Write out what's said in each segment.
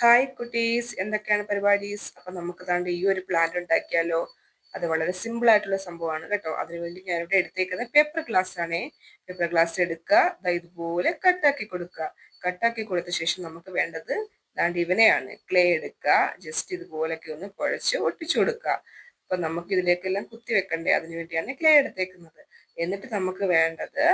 Hi കുട്ടീസ്, എന്തൊക്കെയാണ് പരിപാടീസ്? അപ്പം നമുക്ക് താണ്ട് ഈ ഒരു പ്ലാന്റ് ഉണ്ടാക്കിയാലോ? അത് വളരെ സിമ്പിൾ ആയിട്ടുള്ള സംഭവമാണ് കേട്ടോ. അതിനുവേണ്ടി ഞാനിവിടെ എടുത്തേക്കുന്നത് പേപ്പർ ഗ്ലാസ് ആണേ. പേപ്പർ ഗ്ലാസ് എടുക്കുക, ദാ ഇതുപോലെ കട്ടാക്കി കൊടുക്കുക. കട്ടാക്കി കൊടുത്ത ശേഷം നമുക്ക് വേണ്ടത് ദാണ്ട് ഇവനെയാണ്. ക്ലേ എടുക്കുക, ജസ്റ്റ് ഇതുപോലൊക്കെ ഒന്ന് കുഴച്ച് ഒട്ടിച്ചു കൊടുക്കുക. അപ്പൊ നമുക്ക് ഇതിലേക്കെല്ലാം കുത്തി വെക്കണ്ടേ, അതിനു വേണ്ടിയാണ് ക്ലേ എടുത്തേക്കുന്നത്. എന്നിട്ട് നമുക്ക് വേണ്ടത്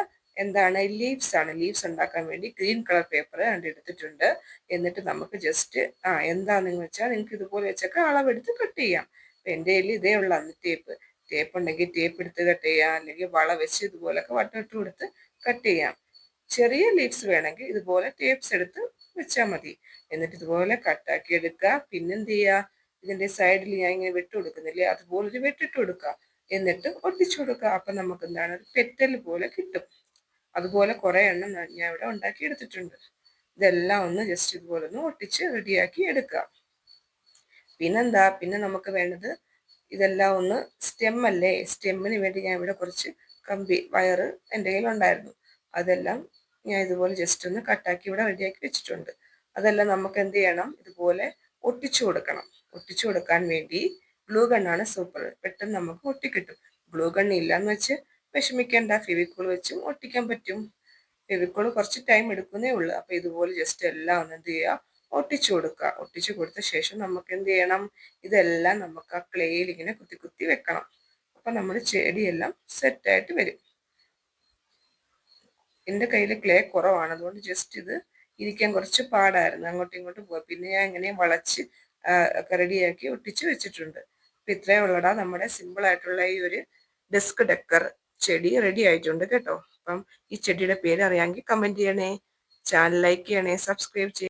എന്താണ്? ലീവ്സ് ആണ്. ലീവ്സ് ഉണ്ടാക്കാൻ വേണ്ടി ഗ്രീൻ കളർ പേപ്പർ കണ്ട് എടുത്തിട്ടുണ്ട്. എന്നിട്ട് നമുക്ക് ജസ്റ്റ് എന്താണെന്ന് വെച്ചാൽ നിങ്ങൾക്ക് ഇതുപോലെ വെച്ചൊക്കെ അളവെടുത്ത് കട്ട് ചെയ്യാം. അപ്പൊ എൻ്റെ കയ്യിൽ ഇതേ ഉള്ള ടേപ്പ്. ടേപ്പ് ഉണ്ടെങ്കിൽ ടേപ്പ് എടുത്ത് കട്ട് ചെയ്യാം, അല്ലെങ്കിൽ വള വെച്ച് ഇതുപോലൊക്കെ വട്ടം ഇട്ട് കൊടുത്ത് കട്ട് ചെയ്യാം. ചെറിയ ലീവ്സ് വേണമെങ്കിൽ ഇതുപോലെ ടേപ്സ് എടുത്ത് വെച്ചാൽ മതി. എന്നിട്ട് ഇതുപോലെ കട്ടാക്കി എടുക്കുക. പിന്നെന്ത് ചെയ്യുക? ഇതിന്റെ സൈഡിൽ ഞാൻ ഇങ്ങനെ വെട്ട് കൊടുക്കുന്നില്ലേ, അതുപോലെ ഒരു വെട്ടിട്ട് കൊടുക്കുക. എന്നിട്ട് ഒട്ടിച്ചു കൊടുക്കുക. അപ്പൊ നമുക്ക് എന്താണ്, ഒരു പെറ്റൽ പോലെ കിട്ടും. അതുപോലെ കുറെ എണ്ണം ഞാൻ ഇവിടെ ഉണ്ടാക്കി എടുത്തിട്ടുണ്ട്. ഇതെല്ലാം ഒന്ന് ജസ്റ്റ് ഇതുപോലെ ഒന്ന് ഒട്ടിച്ച് റെഡിയാക്കി എടുക്കുക. പിന്നെന്താ, പിന്നെ നമുക്ക് വേണ്ടത് ഇതെല്ലാം ഒന്ന് സ്റ്റെം അല്ലേ, സ്റ്റെമ്മിന് വേണ്ടി ഞാൻ ഇവിടെ കുറച്ച് കമ്പി വയറ് എൻ്റെ കയ്യിലുണ്ടായിരുന്നു. അതെല്ലാം ഞാൻ ഇതുപോലെ ജസ്റ്റ് ഒന്ന് കട്ടാക്കി ഇവിടെ റെഡിയാക്കി വെച്ചിട്ടുണ്ട്. അതെല്ലാം നമുക്ക് എന്ത് ചെയ്യണം, ഇതുപോലെ ഒട്ടിച്ചു കൊടുക്കണം. ഒട്ടിച്ചു കൊടുക്കാൻ വേണ്ടി ഗ്ലൂ ഗണ്ണാണ് സൂപ്പർ. പെട്ടെന്ന് നമുക്ക് ഒട്ടിക്കിട്ടും. ഗ്ലൂ ഗൺ ഇല്ലാന്ന് വെച്ച് വിഷമിക്കേണ്ട, ഫെവിക്കോൾ വെച്ചും ഒട്ടിക്കാൻ പറ്റും. ഫെവിക്കോൾ കുറച്ച് ടൈം എടുക്കുന്നേ ഉള്ളൂ. അപ്പൊ ഇതുപോലെ ജസ്റ്റ് എല്ലാം ഒന്ന് എന്ത് ചെയ്യുക, ഒട്ടിച്ചു കൊടുക്കുക. ഒട്ടിച്ചു കൊടുത്ത ശേഷം നമുക്ക് എന്ത് ചെയ്യണം, ഇതെല്ലാം നമുക്ക് ആ ക്ലേയിൽ ഇങ്ങനെ കുത്തി കുത്തി വെക്കണം. അപ്പൊ നമ്മുടെ ചെടിയെല്ലാം സെറ്റായിട്ട് വരും. എൻ്റെ കയ്യിൽ ക്ലേ കുറവാണ്, അതുകൊണ്ട് ജസ്റ്റ് ഇത് ഇരിക്കാൻ കുറച്ച് പാടായിരുന്നു, അങ്ങോട്ടും ഇങ്ങോട്ടും പോയി. പിന്നെ ഞാൻ ഇങ്ങനെ വളച്ച് ഒക്കെ റെഡിയാക്കി ഒട്ടിച്ച് വെച്ചിട്ടുണ്ട്. അപ്പൊ ഇത്രയും ഉള്ളടാ നമ്മുടെ സിമ്പിൾ ആയിട്ടുള്ള ഈ ഒരു ഡെസ്ക് ഡെക്കർ ചെടി റെഡി ആയിട്ടുണ്ട് കേട്ടോ. അപ്പം ഈ ചെടിയുടെ പേര് അറിയാമെങ്കിൽ കമന്റ് ചെയ്യണേ, ചാനൽ ലൈക്ക് ചെയ്യണേ, സബ്സ്ക്രൈബ് ചെയ്യണേ.